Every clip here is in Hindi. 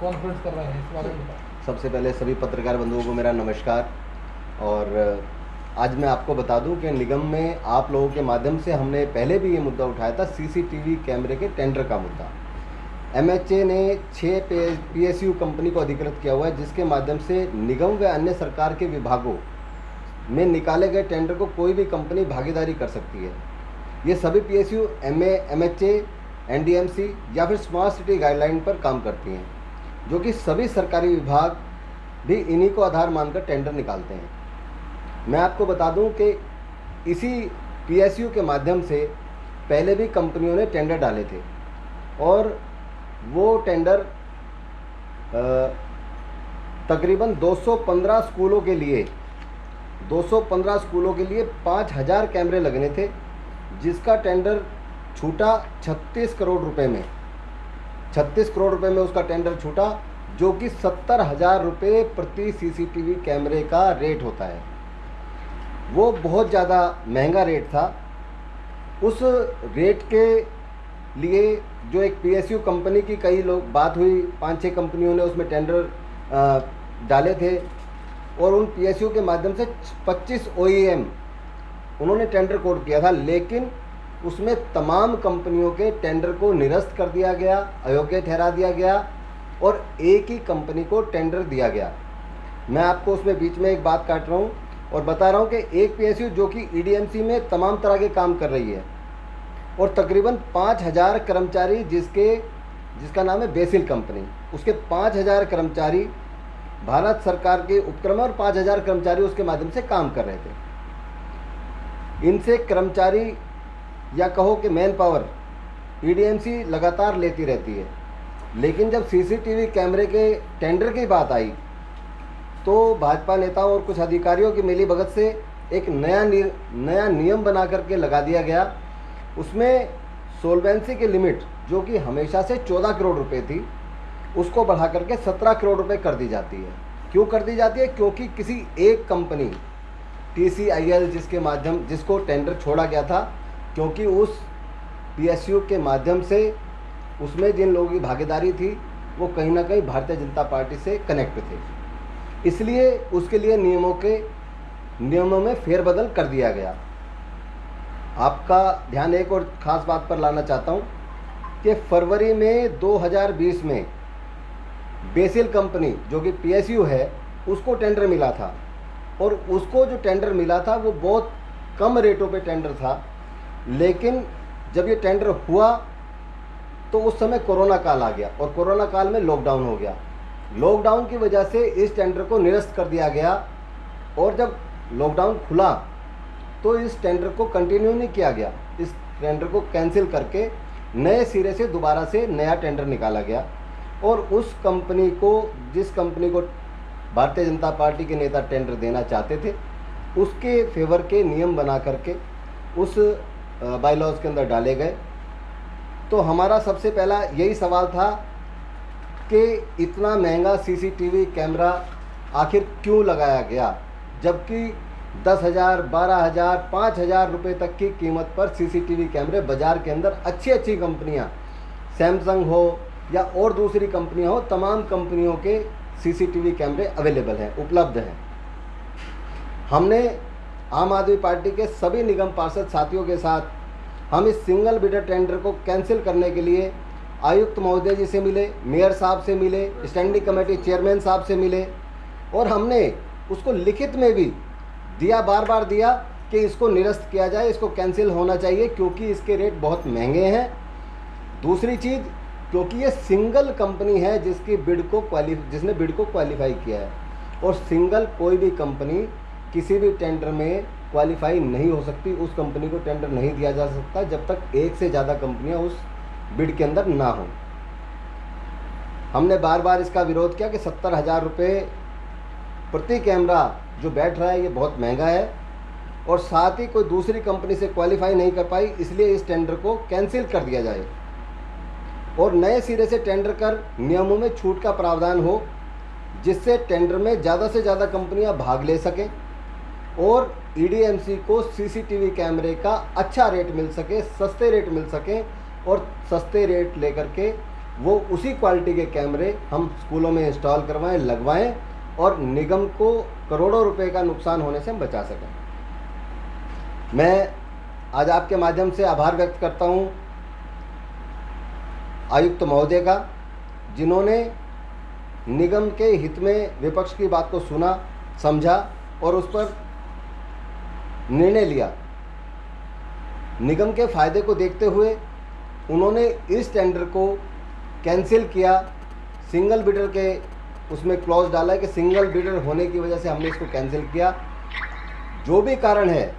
कॉन्फ्रेंस कर रहे हैं, इस बारे में बताएं। सबसे पहले सभी पत्रकार बंधुओं को मेरा नमस्कार। और आज मैं आपको बता दूं कि निगम में आप लोगों के माध्यम से हमने पहले भी ये मुद्दा उठाया था, सीसीटीवी कैमरे के टेंडर का मुद्दा। एमएचए ने 6 पीएसयू कंपनी को अधिकृत किया हुआ है, जिसके माध्यम से निगम व अन्य सरकार के विभागों में निकाले गए टेंडर को कोई भी कंपनी भागीदारी कर सकती है। ये सभी पीएसयू एमएचए, एनडीएमसी या फिर स्मार्ट सिटी गाइडलाइन पर काम करती हैं, जो कि सभी सरकारी विभाग भी इन्हीं को आधार मानकर टेंडर निकालते हैं। मैं आपको बता दूं कि इसी पीएसयू के माध्यम से पहले भी कंपनियों ने टेंडर डाले थे और वो टेंडर तकरीबन 215 स्कूलों के लिए 5000 कैमरे लगने थे, जिसका टेंडर छूटा 36 करोड़ रुपए में। 36 करोड़ रुपए में उसका टेंडर छूटा, जो कि 70,000 रुपये प्रति सीसीटीवी कैमरे का रेट होता है। वो बहुत ज़्यादा महंगा रेट था। उस रेट के लिए जो एक पीएसयू कंपनी की कई लोग बात हुई, 5-6 कंपनियों ने उसमें टेंडर डाले थे और उन पीएसयू के माध्यम से 25 ओईएम उन्होंने टेंडर कोड किया था, लेकिन उसमें तमाम कंपनियों के टेंडर को निरस्त कर दिया गया, अयोग्य ठहरा दिया गया और एक ही कंपनी को टेंडर दिया गया। मैं आपको उसमें बीच में एक बात काट रहा हूँ और बता रहा हूँ कि एक पीएसयू जो कि ईडीएमसी में तमाम तरह के काम कर रही है और तकरीबन 5000 कर्मचारी, जिसका नाम है बेसिल कंपनी, उसके 5000 कर्मचारी भारत सरकार के उपक्रम और 5000 कर्मचारी उसके माध्यम से काम कर रहे थे। इनसे कर्मचारी या कहो कि मैन पावर ईडीएमसी लगातार लेती रहती है, लेकिन जब सीसीटीवी कैमरे के टेंडर की बात आई तो भाजपा नेताओं और कुछ अधिकारियों की मिलीभगत से एक नया नियम बना करके लगा दिया गया। उसमें सोल्वेंसी की लिमिट, जो कि हमेशा से 14 करोड़ रुपए थी, उसको बढ़ा करके 17 करोड़ रुपए कर दी जाती है। क्यों कर दी जाती है? क्योंकि किसी एक कंपनी TCIL जिसको टेंडर छोड़ा गया था, क्योंकि उस पीएसयू के माध्यम से उसमें जिन लोगों की भागीदारी थी वो कहीं ना कहीं भारतीय जनता पार्टी से कनेक्ट थे, इसलिए उसके लिए नियमों में फेरबदल कर दिया गया। आपका ध्यान एक और ख़ास बात पर लाना चाहता हूँ कि फरवरी में 2020 में बेसिल कंपनी, जो कि पीएसयू है, उसको टेंडर मिला था और उसको जो टेंडर मिला था वो बहुत कम रेटों पे टेंडर था। लेकिन जब ये टेंडर हुआ तो उस समय कोरोना काल आ गया और कोरोना काल में लॉकडाउन हो गया। लॉकडाउन की वजह से इस टेंडर को निरस्त कर दिया गया और जब लॉकडाउन खुला तो इस टेंडर को कंटिन्यू नहीं किया गया। इस टेंडर को कैंसिल करके नए सिरे से दोबारा से नया टेंडर निकाला गया और उस कंपनी को, जिस कंपनी को भारतीय जनता पार्टी के नेता टेंडर देना चाहते थे, उसके फेवर के नियम बना करके उस बायलॉज के अंदर डाले गए। तो हमारा सबसे पहला यही सवाल था कि इतना महंगा सीसीटीवी कैमरा आखिर क्यों लगाया गया, जबकि 10,000, 12,000, 5,000 रुपये तक की कीमत पर सीसीटीवी कैमरे बाज़ार के अंदर अच्छी कंपनियां, सैमसंग हो या और दूसरी कंपनियां हो, तमाम कंपनियों के सीसीटीवी कैमरे अवेलेबल हैं, उपलब्ध हैं। हमने आम आदमी पार्टी के सभी निगम पार्षद साथियों के साथ हम इस सिंगल बिडर टेंडर को कैंसिल करने के लिए आयुक्त महोदय जी से मिले, मेयर साहब से मिले, स्टैंडिंग कमेटी चेयरमैन साहब से मिले और हमने उसको लिखित में भी दिया, बार दिया कि इसको निरस्त किया जाए, इसको कैंसिल होना चाहिए क्योंकि इसके रेट बहुत महंगे हैं। दूसरी चीज़, क्योंकि ये सिंगल कंपनी है जिसने बिड को क्वालिफाई किया है और सिंगल कोई भी कंपनी किसी भी टेंडर में क्वालिफाई नहीं हो सकती। उस कंपनी को टेंडर नहीं दिया जा सकता जब तक एक से ज़्यादा कंपनियां उस बिड के अंदर ना हो। हमने बार इसका विरोध किया कि 70,000 रुपये प्रति कैमरा जो बैठ रहा है ये बहुत महंगा है और साथ ही कोई दूसरी कंपनी से क्वालिफाई नहीं कर पाई, इसलिए इस टेंडर को कैंसिल कर दिया जाए और नए सिरे से टेंडर कर नियमों में छूट का प्रावधान हो, जिससे टेंडर में ज़्यादा से ज़्यादा कंपनियां भाग ले सकें और ईडीएमसी को सीसीटीवी कैमरे का अच्छा रेट मिल सके, सस्ते रेट मिल सके और सस्ते रेट लेकर के वो उसी क्वालिटी के कैमरे हम स्कूलों में इंस्टॉल करवाएं, लगवाएं और निगम को करोड़ों रुपए का नुकसान होने से हम बचा सकें। मैं आज आपके माध्यम से आभार व्यक्त करता हूं आयुक्त महोदय का, जिन्होंने निगम के हित में विपक्ष की बात को सुना, समझा और उस पर निर्णय लिया। निगम के फायदे को देखते हुए उन्होंने इस टेंडर को कैंसिल किया। सिंगल बिडर के उसमें क्लॉज डाला है कि सिंगल बिडर होने की वजह से हमने इसको कैंसिल किया। जो भी कारण है,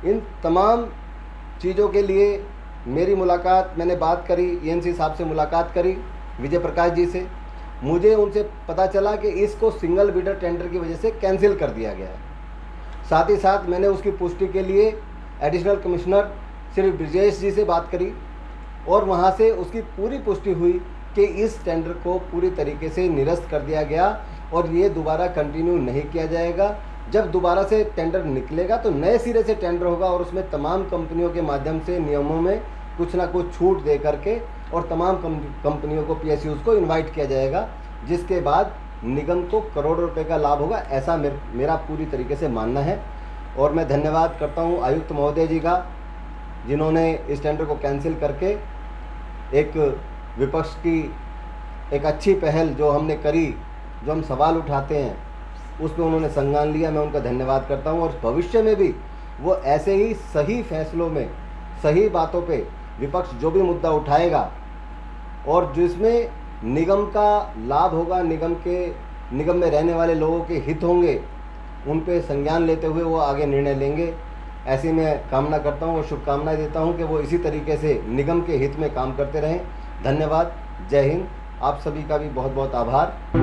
इन तमाम चीज़ों के लिए मेरी मुलाकात, मैंने बात करी, ENC साहब से मुलाकात करी, विजय प्रकाश जी से। मुझे उनसे पता चला कि इसको सिंगल बिडर टेंडर की वजह से कैंसिल कर दिया गया है। साथ ही साथ मैंने उसकी पुष्टि के लिए एडिशनल कमिश्नर श्री ब्रिजेश जी से बात करी और वहाँ से उसकी पूरी पुष्टि हुई कि इस टेंडर को पूरी तरीके से निरस्त कर दिया गया और ये दोबारा कंटिन्यू नहीं किया जाएगा। जब दोबारा से टेंडर निकलेगा तो नए सिरे से टेंडर होगा और उसमें तमाम कंपनियों के माध्यम से नियमों में कुछ ना कुछ छूट दे करके और तमाम कंपनियों को, PSUs को इनवाइट किया जाएगा, जिसके बाद निगम को करोड़ों रुपए का लाभ होगा, ऐसा मेरा पूरी तरीके से मानना है। और मैं धन्यवाद करता हूं आयुक्त महोदय जी का, जिन्होंने इस टेंडर को कैंसिल करके एक विपक्ष की एक अच्छी पहल जो हमने करी, जो हम सवाल उठाते हैं, उस पर उन्होंने संज्ञान लिया। मैं उनका धन्यवाद करता हूं और भविष्य में भी वो ऐसे ही सही फैसलों में, सही बातों पे विपक्ष जो भी मुद्दा उठाएगा और जिसमें निगम का लाभ होगा, निगम में रहने वाले लोगों के हित होंगे, उन पे संज्ञान लेते हुए वो आगे निर्णय लेंगे। ऐसी मैं कामना करता हूं और शुभकामनाएं देता हूं कि वो इसी तरीके से निगम के हित में काम करते रहें। धन्यवाद। जय हिंद। आप सभी का भी बहुत बहुत आभार।